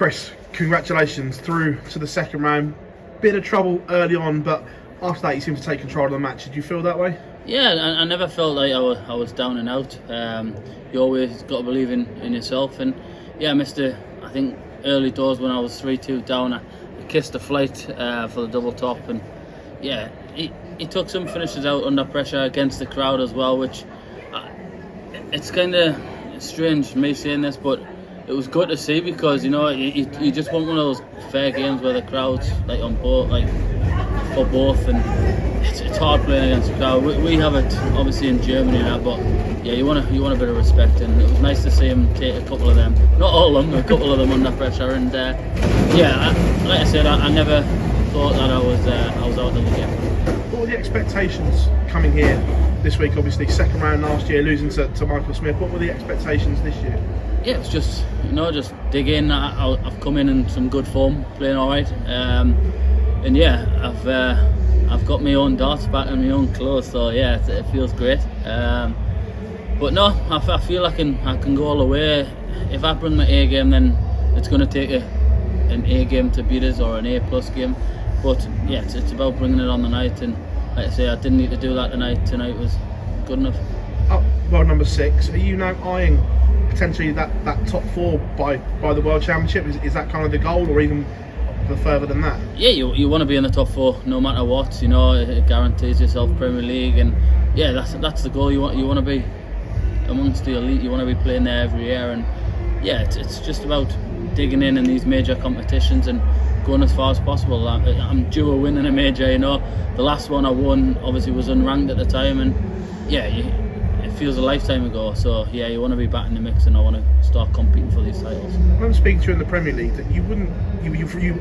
Chris, congratulations through to the second round. Bit of trouble early on, but after that you seemed to take control of the match. Did you feel that way? Yeah, I never felt like I was down and out. You always got to believe in yourself, and yeah, I missed I think early doors when I was 3-2 down. I kissed the flight for the double top, and yeah, he took some finishes out under pressure against the crowd as well, which it's kind of strange me saying this, but it was good to see, because you just want one of those fair games where the crowd's like on both, like for both, and it's hard playing against the crowd. We have it obviously in Germany and that, but yeah, you want a bit of respect, and it was nice to see him take a couple of them, not all of them, a couple of them under pressure, and yeah, like I said, I never thought that I was out of the game. What were the expectations coming here this week? Obviously, second round last year, losing to Michael Smith. What were the expectations this year? Yeah, it's just just dig in. I've come in some good form, playing all right, and yeah, I've got my own darts back in my own clothes, so yeah, it feels great. But no, I feel I can go all the way. If I bring my A game, then it's going to take an A game to beat us, or an A plus game. But yeah, it's about bringing it on the night, and like I say, I didn't need to do that tonight. Tonight was good enough. Oh, world number 6. Are you now eyeing potentially that top 4 by the World Championship? Is that kind of the goal, or even further than that? Yeah, you want to be in the top 4 no matter what. It guarantees yourself Premier League, and yeah, that's the goal. You want to be amongst the elite. You want to be playing there every year, and yeah, it's just about digging in these major competitions and going as far as possible. I'm due a win in a major. The last one I won obviously was unranked at the time, and yeah, it feels a lifetime ago. So yeah, you want to be back in the mix, and I want to start competing for these titles. When I'm speaking to you in the Premier League, that you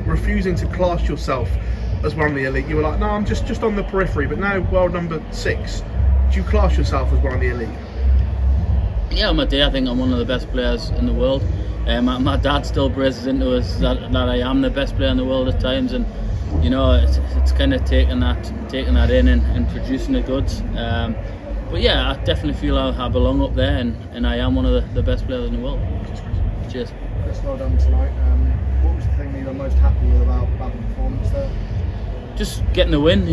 refusing to class yourself as one of the elite. You were like, no, I'm just on the periphery. But now, world number 6, do you class yourself as one of the elite? Yeah, on my day, I think I'm one of the best players in the world. My dad still braces into us that I am the best player in the world at times, and it's kind of taking that in and producing the goods. But yeah, I definitely feel I belong up there, and I am one of the best players in the world. Cheers. Chris, well done tonight. What was the thing that you were most happy with about the performance there? Just getting the win.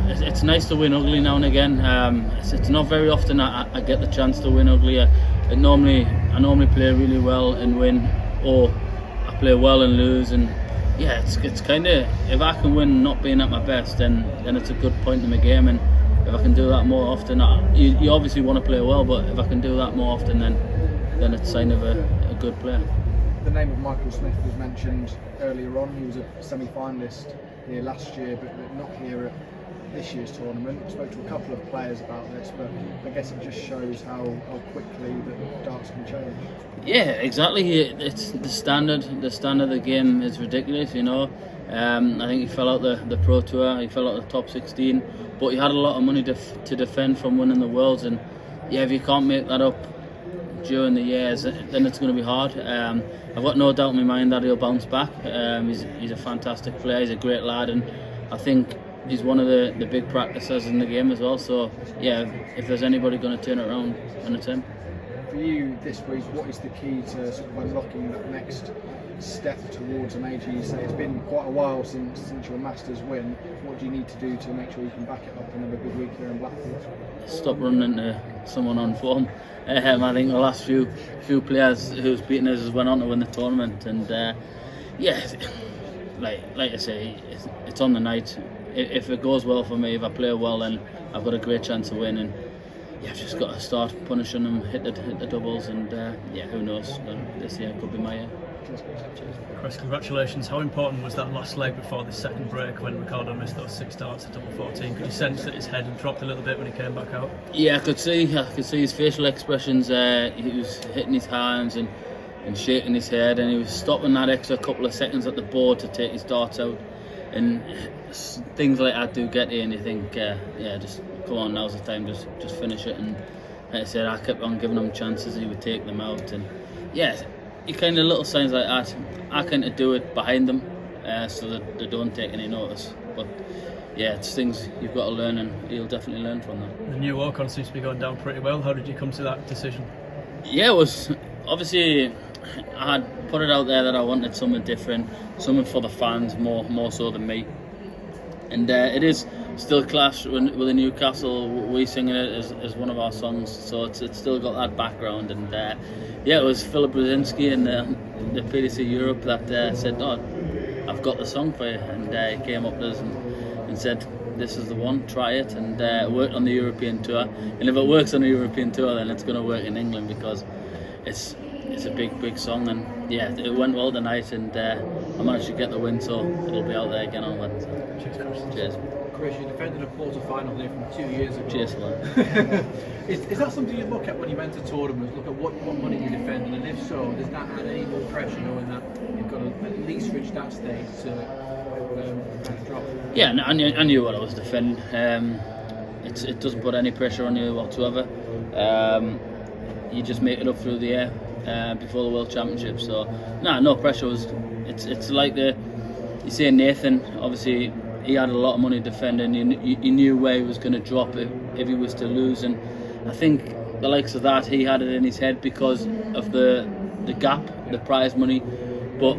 It's nice to win ugly now and again. It's not very often I get the chance to win ugly. I normally play really well and win, or I play well and lose, and yeah, it's kind of, if I can win not being at my best, then it's a good point in the game, and if I can do that more often, you obviously want to play well, but if I can do that more often, then it's a sign of a good player. The name of Michael Smith was mentioned earlier on. He was a semi-finalist here last year, but not here at this year's tournament. I spoke to a couple of players about this, but I guess it just shows how quickly the darts can change. Yeah, exactly. It's the standard of the game is ridiculous. I think he fell out the Pro Tour. He fell out the top 16, but he had a lot of money to defend from winning the Worlds, and yeah, if you can't make that up during the years, then it's going to be hard. I've got no doubt in my mind that he'll bounce back. He's a fantastic player. He's a great lad, and I think he's one of the big practicers in the game as well. So yeah, if there's anybody going to turn it around, then it's him. For you this week, what is the key to sort of unlocking that next step towards a major? You say it's been quite a while since your Masters win. What do you need to do to make sure you can back it up and have a good week here in Blackpool? Stop running into someone on form. I think the last few players who's beaten us went on to win the tournament, and yeah, like I say, it's on the night. If it goes well for me, if I play well, then I've got a great chance of winning. Yeah, I've just got to start punishing them, hit the doubles, and yeah, who knows? This year could be my year. Cheers. Chris, congratulations. How important was that last leg before the second break when Ricardo missed those 6 darts at double 14? Could you sense that his head had dropped a little bit when he came back out? Yeah, I could see his facial expressions. He was hitting his hands and shaking his head, and he was stopping that extra couple of seconds at the board to take his darts out. And things like that do get you, and you think, yeah, just come on, now's the time, just finish it. And like I said, I kept on giving him chances, he would take them out, and yeah, you kind of little signs like that, I kind of do it behind them, so that they don't take any notice. But yeah, it's things you've got to learn, and you'll definitely learn from that. The new walk-on seems to be going down pretty well. How did you come to that decision? Yeah, it was obviously I had put it out there that I wanted something different, something for the fans more so than me. And it is still Clash with the Newcastle. We singing it as one of our songs, so it's still got that background. And yeah, it was Philip Brzezinski and the PDC Europe that said, "Oh, I've got the song for you," and he came up to us and said, "This is the one. Try it." And it worked on the European tour. And if it works on the European tour, then it's going to work in England, because it's a big song. And yeah, it went well tonight, and I managed to get the win, so it'll be out there again on Wednesday. Cheers, Chris. Cheers. Chris, you defended a quarter-final here from 2 years ago. Cheers, man. Is that something you look at when you enter tournaments? Look at what money you defended, and if so, does that add any more pressure knowing that you've got to at least reach that stage to drop? Yeah, I knew what I was defending. It doesn't put any pressure on you whatsoever. You just make it up through the air before the World Championship. So, no pressure. It's like you say Nathan. Obviously, he had a lot of money defending. He knew where he was going to drop if he was to lose, and I think the likes of that, he had it in his head because of the gap, the prize money. But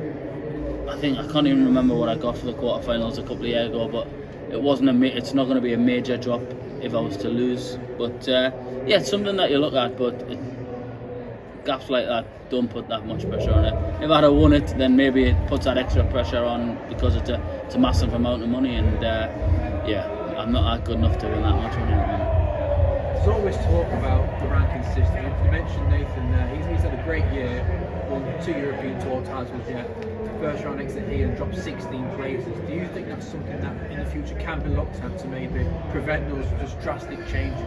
I can't even remember what I got for the quarterfinals a couple of years ago. But it's not going to be a major drop if I was to lose. But yeah, it's something that you look at. But gaps like that don't put that much pressure on it. If I'd have won it, then maybe it puts that extra pressure on because it's a massive amount of money, and yeah, I'm not that good enough to win that much money. There's always talk about the ranking system. You mentioned Nathan there. He's had a great year, won 2 European Tour titles yet. First round exit here and dropped 16 places. Do you think that's something that in the future can be looked at to maybe prevent those just drastic changes?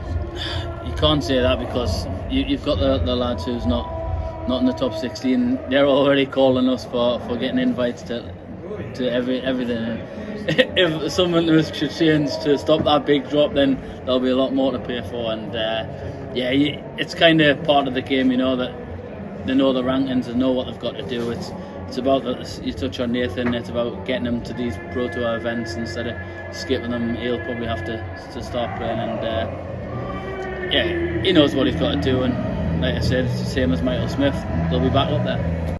You can't say that, because you've got the lads who's not in the top 16. They're already calling us for getting invites to everything. If someone was to change to stop that big drop, then there'll be a lot more to pay for. And yeah, it's kind of part of the game, that they know the rankings, they know what they've got to do. It's about you touch on Nathan. It's about getting them to these Pro Tour events instead of skipping them. He'll probably have to start playing, and yeah, he knows what he's got to do. And like I said, it's the same as Michael Smith. They'll be back up there.